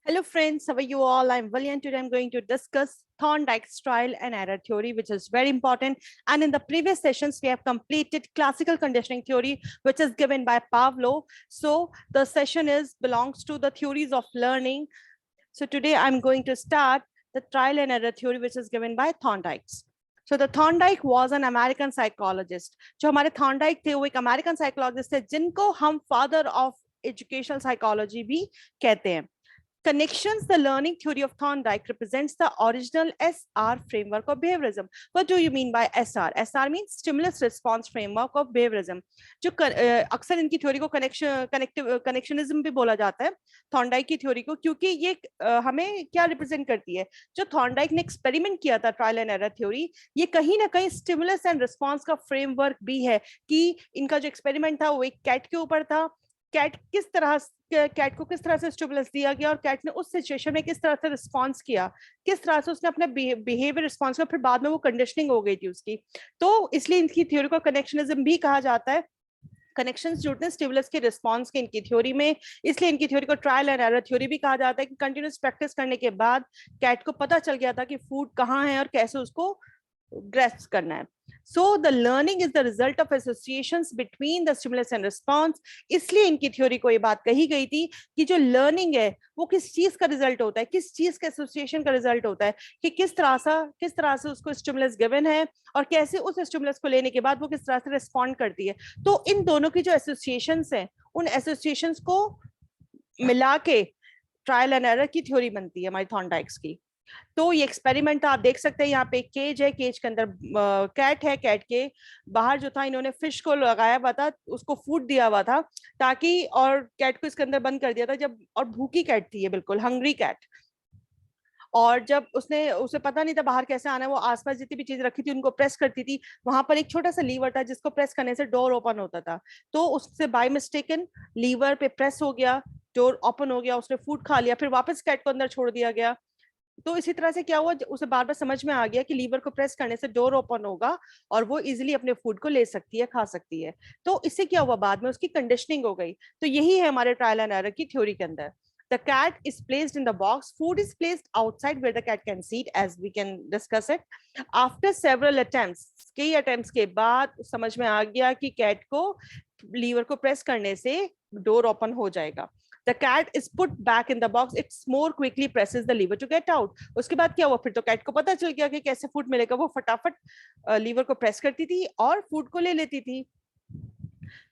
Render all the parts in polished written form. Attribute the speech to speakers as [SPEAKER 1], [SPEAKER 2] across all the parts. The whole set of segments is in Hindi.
[SPEAKER 1] Hello friends, how are you all? I'm William and today I'm going to discuss Thorndike's trial and error theory, which is very important. And in the previous sessions, we have completed classical conditioning theory, which is given by Pavlov. So the session belongs to the theories of learning. So today I'm going to start the trial and error theory, which is given by Thorndike's. So the Thorndike was an American psychologist. जो हमारे Thorndike थे वो एक American psychologist थे जिनको हम father of educational psychology भी कहते हैं. Connections, the learning theory of Thorndike represents the original SR framework of behaviorism. What do you mean by SR? SR means stimulus response framework of behaviorism. जो अक्सर इनकी थ्योरी को कनेक्शनिज्म भी बोला जाता है, थॉर्नडाइक की थ्योरी को, क्योंकि ये हमें क्या रिप्रेजेंट करती है. जो थॉर्नडाइक ने एक्सपेरिमेंट किया था ट्रायल एंड एरर थ्योरी, ये कहीं ना कहीं स्टिमुलस एंड रिस्पॉन्स का फ्रेमवर्क भी है कि इनका जो एक्सपेरिमेंट था वो एक कैट के ऊपर था. कैट को किस तरह से स्टिमुलस दिया गया और कैट ने उस सिचुएशन में किस तरह से रिस्पॉन्स किया, किस तरह से उसने अपने बिहेवियर रिस्पॉन्स किया, फिर बाद में वो कंडीशनिंग हो गई थी उसकी. तो इसलिए इनकी थ्योरी को कनेक्शनिज्म भी कहा जाता है. कनेक्शंस जुड़ते हैं स्टिमुलस के रिस्पॉन्स के इनकी थ्योरी में, इसलिए इनकी थ्योरी को ट्रायल एंड एरर थ्योरी भी कहा जाता है कि कंटिन्यूस प्रैक्टिस करने के बाद कैट को पता चल गया था कि फूड कहाँ है और कैसे उसको ग्रेस्प करना है. So the learning is the result of associations between the stimulus and response. इसलिए इनकी थ्योरी को ये बात कही गई थी कि जो लर्निंग है वो किस चीज का रिजल्ट होता है, किस चीज के एसोसिएशन का रिजल्ट होता है, कि किस तरह से उसको स्टिमुलस गिवन है और कैसे उस स्टिमुलस को लेने के बाद वो किस तरह से रिस्पॉन्ड करती है. तो इन दोनों की जो एसोसिएशंस हैं उन एसोसिएशंस को मिला के ट्रायल एंड एरर की थ्योरी बनती है हमारी थॉर्नडाइक्स की. तो ये एक्सपेरिमेंट आप देख सकते हैं, यहाँ पे एक केज है, केज के अंदर कैट है, कैट के बाहर जो था इन्होंने फिश को लगाया हुआ था, उसको फूड दिया हुआ था ताकि, और कैट को इसके अंदर बंद कर दिया था जब, और भूखी कैट थी ये, बिल्कुल हंग्री कैट. और जब उसे पता नहीं था बाहर कैसे आना है, वो आसपास जितनी भी चीज रखी थी उनको प्रेस करती थी. वहां पर एक छोटा सा लीवर था जिसको प्रेस करने से डोर ओपन होता था, तो उससे बाय मिस्टेकन लीवर पे प्रेस हो गया, डोर ओपन हो गया, उसने फूड खा लिया, फिर वापस कैट को अंदर छोड़ दिया गया. तो इसी तरह से क्या हुआ, उसे बार बार समझ में आ गया कि लीवर को प्रेस करने से डोर ओपन होगा और वो इजीली अपने फूड को ले सकती है, खा सकती है. तो इससे क्या हुआ, बाद में उसकी कंडीशनिंग हो गई. तो यही है हमारे ट्रायल एंड एरर की थ्योरी के अंदर. The cat is placed in the box. Food is placed outside where the cat can see it, as we can discuss it. After several attempts, कई attempts के बाद समझ में आ गया कि कैट को लीवर को प्रेस करने से डोर ओपन हो जाएगा. The cat is put back in the box. It more quickly presses the lever to get out. उसके बाद क्या हुआ, फिर तो कैट को पता चल गया कि कैसे फूड मिलेगा, वो फटाफट लीवर को प्रेस करती थी और फूड को ले लेती थी.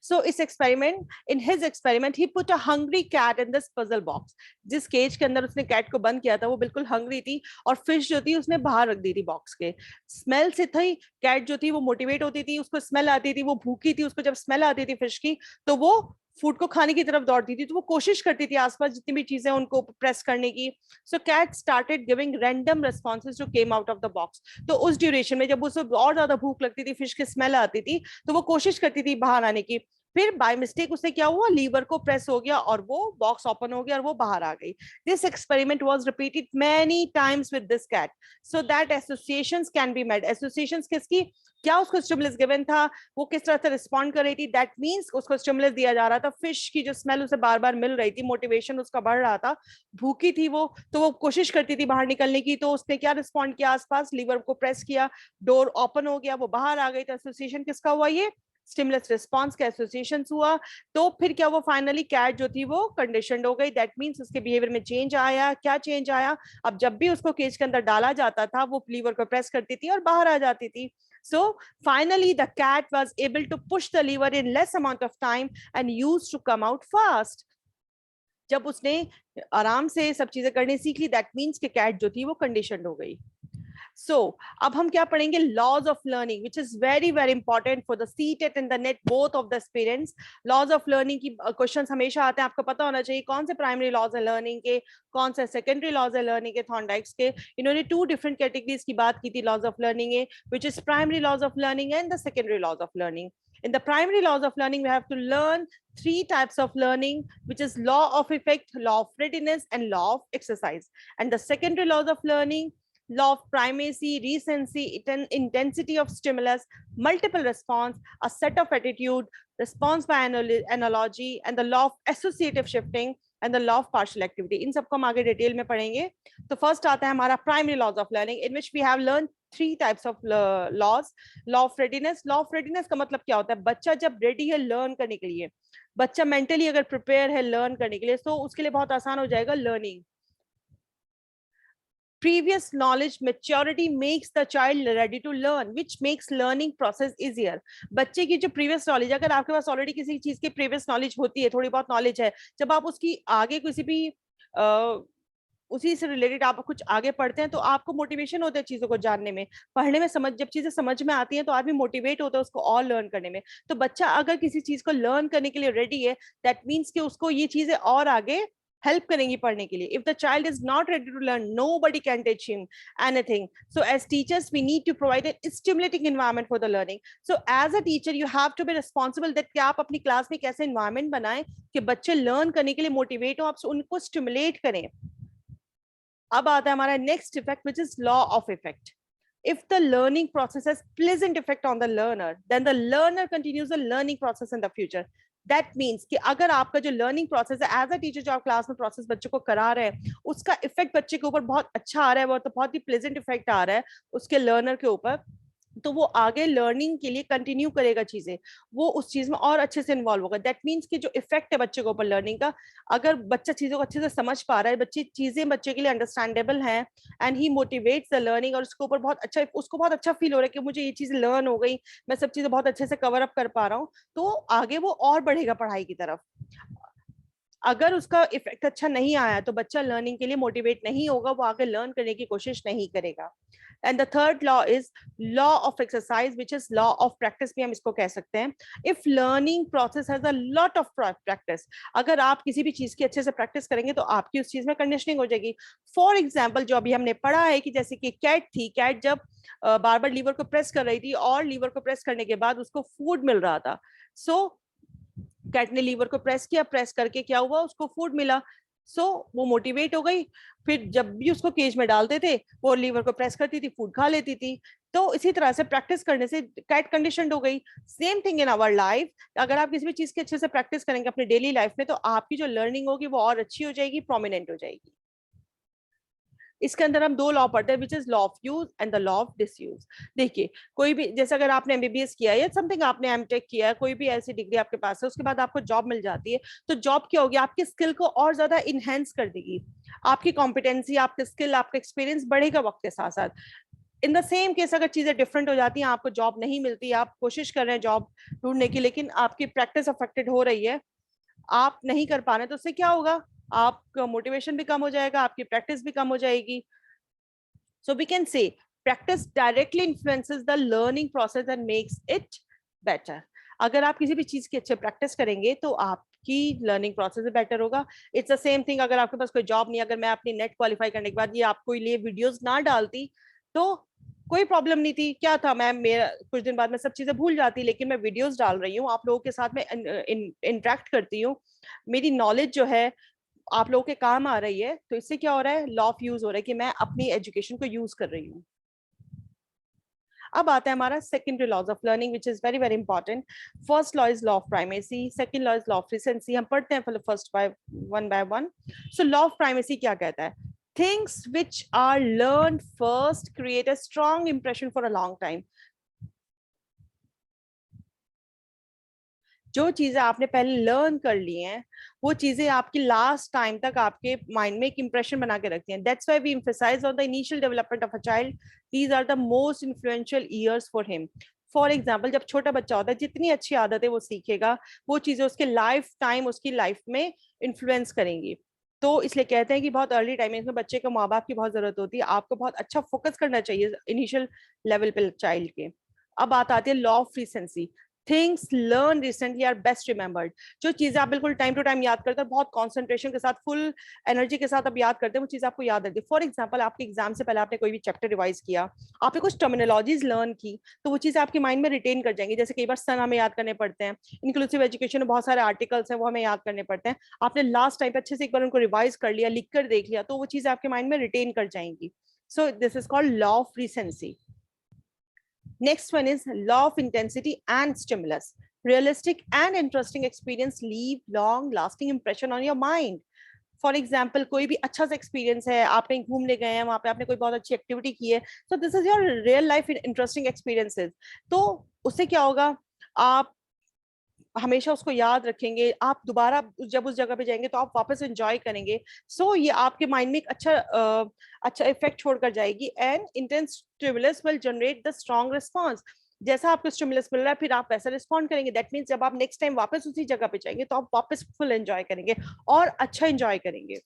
[SPEAKER 1] So in his experiment, he put a hungry cat in this puzzle box. जिस केज के अंदर उसने कैट को बंद किया था वो बिल्कुल हंग्री थी और फिश जो थी उसने बाहर रख दी थी बॉक्स के. स्मेल से थी कैट जो थी वो मोटिवेट होती थी, उसको स्मेल आती थी, वो भूखी थी, उसको जब स्मेल आती थी फिश की तो वो फूड को खाने की तरफ दौड़ती थी, तो वो कोशिश करती थी आसपास जितनी भी चीजें उनको प्रेस करने की. So cat started giving random responses जो came out of the box. तो उस ड्यूरेशन में जब उसे और ज्यादा भूख लगती थी, फिश की स्मेल आती थी, तो वो कोशिश करती थी बाहर आने की. फिर बाय मिस्टेक उसे क्या हुआ, लीवर को प्रेस हो गया और वो बॉक्स ओपन हो गया और वो बाहर आ गई. This experiment was repeated many times with this cat so that associations can be made. Associations किसकी, क्या उसको स्टिमुलस गिवन था, वो किस तरह से रिस्पॉन्ड कर रही थी, दैट मींस उसको स्टिमुलस दिया जा रहा था. फिश की जो स्मेल उसे बार बार मिल रही थी, मोटिवेशन उसका बढ़ रहा था, भूखी थी वो, तो वो कोशिश करती थी बाहर निकलने की. तो उसने क्या रिस्पॉन्ड किया, आसपास लीवर को प्रेस किया, डोर ओपन हो गया, वो बाहर आ गई. तो एसोसिएशन किसका हुआ, ये स्टिमुलस रिस्पॉन्स का एसोसिएशन हुआ. तो फिर क्या हुआ, फाइनली कैट जो थी वो कंडीशनड हो गई. दैट मींस उसके बिहेवियर में चेंज आया. क्या चेंज आया, अब जब भी उसको केज के अंदर डाला जाता था वो लीवर को प्रेस करती थी और बाहर आ जाती थी. So finally the cat was able to push the lever in less amount of time and used to come out fast. जब उसने आराम से सब चीजें करनी सीख ली, दैट मींस कि कैट जो थी वो कंडीशनड हो गई. So, अब हम क्या पढ़ेंगे, laws of learning, which is very very important for the CTET and the NET, both of the aspirants. Laws of learning की क्वेश्चंस हमेशा आते हैं, आपको पता होना चाहिए कौन से प्राइमरी लॉज है लर्निंग के, कौन से सेकेंडरी लॉज है लर्निंग के. थॉर्नडाइक्स के इन्होंने 2 डिफरेंट कैटेगरीज की बात की थी लॉज ऑफ लर्निंग के, which is primary laws of learning and the secondary laws of learning. In the primary laws of learning, we have to learn 3 types of learning, which is law of effect, law of readiness, and law of exercise. And the secondary laws of learning, law of primacy, recency, intensity of stimulus, multiple response, a set of attitude, response by analogy, and the law of associative shifting, and the law of partial activity. इन सबको हम आगे डिटेल में पढ़ेंगे। तो फर्स्ट आता है हमारा primary laws of learning, in which we have learn 3 types of laws. Law of readiness. Law of readiness का मतलब क्या होता है? बच्चा जब रेडी है लर्न करने के लिए, बच्चा मेंटली अगर प्रिपेयर है लर्न करने के लिए, तो उसके लिए बहुत आसान हो जाएगा learning. Previous knowledge maturity makes the child ready to learn, which makes learning process easier. बच्चे की जो previous knowledge, अगर आपके पास already किसी चीज की previous knowledge होती है, थोड़ी बहुत knowledge है, जब आप उसकी आगे किसी भी उसी से रिलेटेड आप कुछ आगे पढ़ते हैं तो आपको मोटिवेशन होता है चीजों को जानने में, पढ़ने में। समझ जब चीजें समझ में आती हैं तो आदमी मोटिवेट होता है उसको और लर्न करने में। तो बच्चा अगर किसी चीज को लर्न करने के लिए रेडी है, दैट मीन्स कि उसको ये चीजें और आगे हेल्प करेंगी पढ़ने के लिए। If the child is not ready to learn, nobody can teach him anything. So as teachers we need to provide a stimulating environment for the learning. So as a teacher you have to be responsible that कि आप अपनी क्लास में कैसे environment बनाएं कि बच्चे लर्न करने के लिए मोटिवेट हो, आप उनको स्टिमुलेट करें। अब आता है हमारा next effect which is law of effect. If the learning process has pleasant effect on the learner, then the learner continues the learning process in the future. That means कि अगर आपका जो लर्निंग प्रोसेस है एज अ टीचर, जो आप क्लास में प्रोसेस बच्चों को करा रहे हैं, उसका इफेक्ट बच्चे के ऊपर बहुत अच्छा आ रहा है, वो तो बहुत ही प्लेजेंट इफेक्ट आ रहा है उसके लर्नर के ऊपर, तो वो आगे लर्निंग के लिए कंटिन्यू करेगा चीजें, वो उस चीज में और अच्छे से इन्वॉल्व होगा। दैट मीन्स कि जो इफेक्ट है बच्चे के ऊपर लर्निंग का, अगर बच्चा चीजों को अच्छे से समझ पा रहा है, बच्चे चीजें बच्चे के लिए अंडरस्टैंडेबल हैं and he motivates the learning, और उसके ऊपर बहुत अच्छा, उसको बहुत अच्छा फील हो रहा है कि मुझे ये चीज लर्न हो गई, मैं सब चीजें बहुत अच्छे से कवर अप कर पा रहा हूँ, तो आगे वो और बढ़ेगा पढ़ाई की तरफ। अगर उसका इफेक्ट अच्छा नहीं आया तो बच्चा लर्निंग के लिए मोटिवेट नहीं होगा, वो आगे लर्न करने की कोशिश नहीं करेगा। And the third law is law of exercise which is law of practice भी हम इसको कह सकते हैं। If learning process has a lot of practice, अगर आप किसी भी चीज की अच्छे से प्रैक्टिस करेंगे तो आपकी उस चीज में कंडीशनिंग हो जाएगी। फॉर एग्जाम्पल जो अभी हमने पढ़ा है कि जैसे कि कैट थी, कैट जब बार बार लीवर को प्रेस कर रही थी और लीवर को प्रेस करने के बाद उसको फूड मिल रहा था, सो कैट ने लीवर को प्रेस किया, प्रेस करके क्या हुआ, उसको फूड मिला, सो वो मोटिवेट हो गई। फिर जब भी उसको केज में डालते थे वो लीवर को प्रेस करती थी, फूड खा लेती थी। तो इसी तरह से प्रैक्टिस करने से कैट कंडीशनड हो गई। Same thing in our life, अगर आप किसी भी चीज की अच्छे से प्रैक्टिस करेंगे अपनी डेली लाइफ में तो आपकी जो लर्निंग होगी वो और अच्छी हो जाएगी, प्रोमिनेंट हो जाएगी। इसके अंदर हम 2 लॉ पढ़ते हैं which is law of use and the law of disuse. देखिए कोई भी, जैसे अगर आपने एमबीबीएस किया है या समथिंग आपने एमटेक किया है, कोई भी ऐसी डिग्री आपके पास है, उसके बाद आपको जॉब मिल जाती है, तो जॉब क्या होगी, आपकी स्किल को और ज्यादा इनहेंस कर देगी, आपकी कॉम्पिटेंसी, आपकी स्किल, आपका एक्सपीरियंस बढ़ेगा वक्त के साथ साथ। इन द सेम केस अगर चीजें डिफरेंट हो जाती हैं, आपको जॉब नहीं मिलती, आप कोशिश कर रहे हैं जॉब ढूंढने की, लेकिन आपकी प्रैक्टिस अफेक्टेड हो रही है, आप नहीं कर पा रहे, तो उससे क्या होगा, आपका मोटिवेशन भी कम हो जाएगा, आपकी प्रैक्टिस भी कम हो जाएगी। So we can say practice directly influences the learning process and makes it better. अगर आप किसी भी चीज की अच्छे प्रैक्टिस करेंगे तो आपकी लर्निंग प्रोसेस भी बेटर होगा। इट्स द सेम थिंग, अगर आपके पास कोई जॉब नहीं, अगर मैं अपनी नेट क्वालिफाई करने के बाद ये आपको लिए वीडियोस ना डालती तो कोई प्रॉब्लम नहीं थी, क्या था, मैं मेरा कुछ दिन बाद मैं सब चीजें भूल जाती, लेकिन मैं वीडियोस डाल रही हूँ, आप लोगों के साथ में इंटरेक्ट करती हूँ, मेरी नॉलेज जो है आप लोगों के काम आ रही है, तो इससे क्या हो रहा है, लॉ ऑफ यूज हो रहा है कि मैं अपनी एजुकेशन को यूज कर रही हूँ। अब आता है हमारा secondary laws of learning which is very very important. First law is law of primacy, second law is law of recency. हम पढ़ते हैं first one by one. So law of primacy क्या कहता है, things which are learn first create a strong impression for a long time. जो चीजें आपने पहले लर्न कर ली हैं वो चीजें आपकी लास्ट टाइम तक आपके माइंड में एक इंप्रेशन बना के रखती हैं। That's why we emphasize on the initial development of a child, these are the most influential years for him. For example जब छोटा बच्चा होता है, जितनी अच्छी आदतें वो सीखेगा वो चीजें उसके लाइफ टाइम उसकी लाइफ में इन्फ्लुएंस करेंगी। तो इसलिए कहते हैं कि बहुत अर्ली टाइम में बच्चे को माँ बाप की बहुत जरूरत होती है, आपको बहुत अच्छा फोकस करना चाहिए इनिशियल लेवल पे चाइल्ड के। अब बात आती है law of recency, things learn recently are best remembered. जो चीजें आप बिल्कुल टाइम टू टाइम याद करते हैं, बहुत कॉन्सेंट्रेशन के साथ, फुल एनर्जी के साथ आप याद करते हैं, वो चीज आपको याद रहती है। फॉर एग्जाम्पल आपके एग्जाम से पहले आपने कोई भी चैप्टर रिवाइज किया, आपने कुछ टर्मिनोलॉजीज लर्न की, तो वो चीजें आपके माइंड में रिटेन कर जाएंगी। जैसे कई बार सन हमें याद करने पड़ते हैं, इंक्लूसिव एजुकेशन में बहुत सारे आर्टिकल्स हैं वो हमें याद करने पड़ते हैं, आपने लास्ट टाइम पे अच्छे से एक बार उनको रिवाइज कर लिया, लिख कर देख लिया, तो वो चीजें आपके माइंड में रिटेन कर जाएंगी। So this is called law of recency. Next one is law of intensity and stimulus. Realistic and interesting experience leave long lasting impression on your mind. For example कोई भी अच्छा सा एक्सपीरियंस है, आप कहीं घूमने गए हैं, वहां पे आपने कोई बहुत अच्छी एक्टिविटी की है, so this is your real life interesting experiences. तो उससे क्या होगा, आप हमेशा उसको याद रखेंगे, आप दोबारा जब उस जगह पे जाएंगे तो आप वापस एंजॉय करेंगे। सो ये आपके माइंड में एक अच्छा इफेक्ट छोड़कर जाएगी। And intense stimulus will generate the strong response. जैसा आपको स्टिमुलस मिल रहा है, फिर आप वैसा रिस्पॉन्ड करेंगे। दैट मीन्स जब आप नेक्स्ट टाइम वापस उसी जगह पे जाएंगे तो आप वापस फुल एंजॉय करेंगे और अच्छा एंजॉय करेंगे।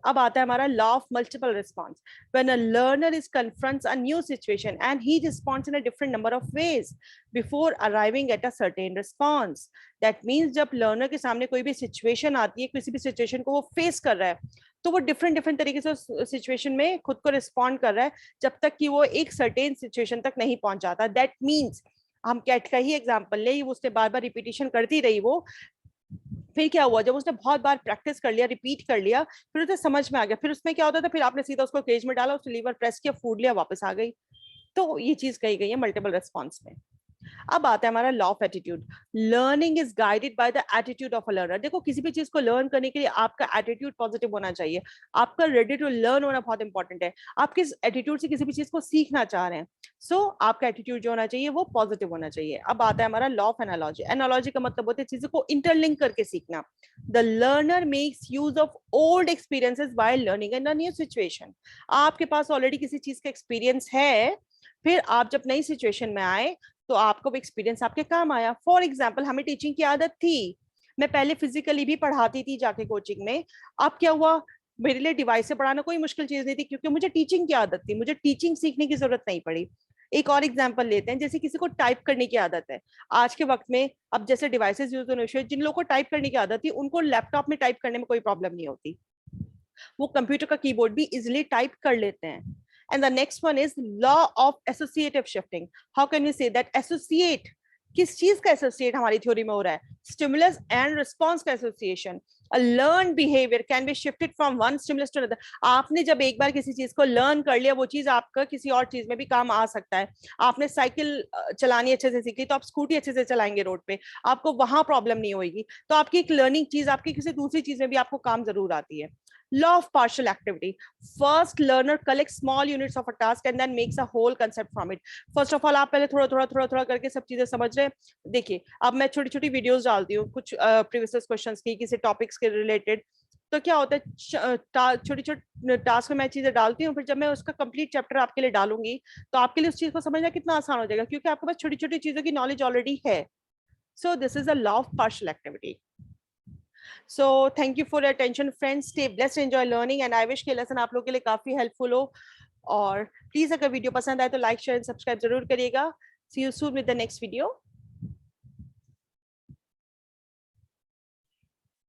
[SPEAKER 1] अब आता है हमारा law of multiple response. When a learner is confronts a new situation and he responds in a different number of ways before arriving at a certain response. That means जब लर्नर के सामने कोई भी सिचुएशन आती है, किसी भी सिचुएशन को वो फेस कर रहा है, तो वो डिफरेंट डिफरेंट तरीके से उस सिचुएशन में खुद को रिस्पॉन्ड कर रहा है जब तक कि वो एक सर्टेन सिचुएशन तक नहीं पहुंच जाता। दैट मीन्स हम कैट का ही एग्जाम्पल ले, उसने बार बार रिपीटिशन करती रही, वो फिर क्या हुआ, जब उसने बहुत बार प्रैक्टिस कर लिया, रिपीट कर लिया, फिर उसे समझ में आ गया। फिर उसमें क्या होता था, फिर आपने सीधा उसको केज में डाला, उसने लीवर प्रेस किया, फूड लिया, वापस आ गई। तो ये चीज कही गई है मल्टीपल रेस्पॉन्स में। अब आता है हमारा law of attitude. Learning is guided by the attitude of a learner. देखो, किसी भी चीज को लर्न करने के लिए आपका एटीट्यूड पॉजिटिव होना चाहिए, आपका रेडी टू लर्न होना बहुत इंपॉर्टेंट है। आप किस एटीट्यूड से किसी भी चीज को सीखना चाह रहे हैं, सो आपका एटीट्यूड जो होना चाहिए वो पॉजिटिव होना चाहिए। अब आता है हमारा लॉ ऑफ एनालॉजी। एनालॉजी का मतलब होता है चीजों को इंटरलिंक करके सीखना। The learner makes use of old experiences while learning in a new situation. आपके पास ऑलरेडी किसी चीज का एक्सपीरियंस है, फिर आप जब नई सिचुएशन में आए तो आपको वो एक्सपीरियंस आपके काम आया। फॉर एग्जाम्पल, हमें टीचिंग की आदत थी, मैं पहले फिजिकली भी पढ़ाती थी जाके कोचिंग में। अब क्या हुआ, मेरे लिए डिवाइस से पढ़ाना कोई मुश्किल चीज नहीं थी, क्योंकि मुझे टीचिंग की आदत थी, मुझे टीचिंग सीखने की जरूरत नहीं पड़ी। एक और एग्जाम्पल लेते हैं, जैसे किसी को टाइप करने की आदत है आज के वक्त में, अब जैसे डिवाइसेस यूज होने शुरू, जिन लोगों को टाइप करने की आदत थी उनको लैपटॉप में टाइप करने में कोई प्रॉब्लम नहीं होती, वो कंप्यूटर का कीबोर्ड भी इजिली टाइप कर लेते हैं। And the next one is law of associative shifting. How can we say that associate, किस चीज का एसोसिएट हमारी थ्योरी में हो रहा है, स्टिमुलस एंड रिस्पॉन्स का association. A learned behavior can be shifted from one stimulus to another. आपने जब एक बार किसी चीज को लर्न कर लिया, वो चीज आपका किसी और चीज में भी काम आ सकता है। आपने साइकिल चलानी अच्छे से सीख ली, तो आप स्कूटी अच्छे से चलाएंगे रोड पे, आपको वहां प्रॉब्लम नहीं होगी। तो आपकी एक लर्निंग चीज आपकी किसी दूसरी चीज में भी आपको काम जरूर आती है। Law of partial activity. First, learner collects small units of a task and then makes a whole concept from it. First of all, आप पहले थोड़ा थोड़ा थोड़ा थोड़ा करके सब चीजें समझ रहे हैं। देखिए, अब मैं छोटी छोटी वीडियोस डालती हूँ कुछ प्रीवियस क्वेश्चंस की, किसी टॉपिक्स के रिलेटेड। तो क्या होता है, छोटी छोटी टास्क में मैं चीजें डालती हूँ, फिर जब मैं उसका कंप्लीट चैप्टर आपके लिए डालूंगी तो आपके लिए उस चीज को समझना कितना आसान हो जाएगा, क्योंकि आपके पास छोटी छोटी चीजों की नॉलेज ऑलरेडी है। So this is the law of partial activity. So thank you for your attention friends, stay blessed, enjoy learning, and I wish कि lesson आप लोगों के लिए काफी helpful हो। और प्लीज अगर वीडियो पसंद आए तो लाइक शेयर एंड सब्सक्राइब जरूर करिएगा। See you soon with the next video.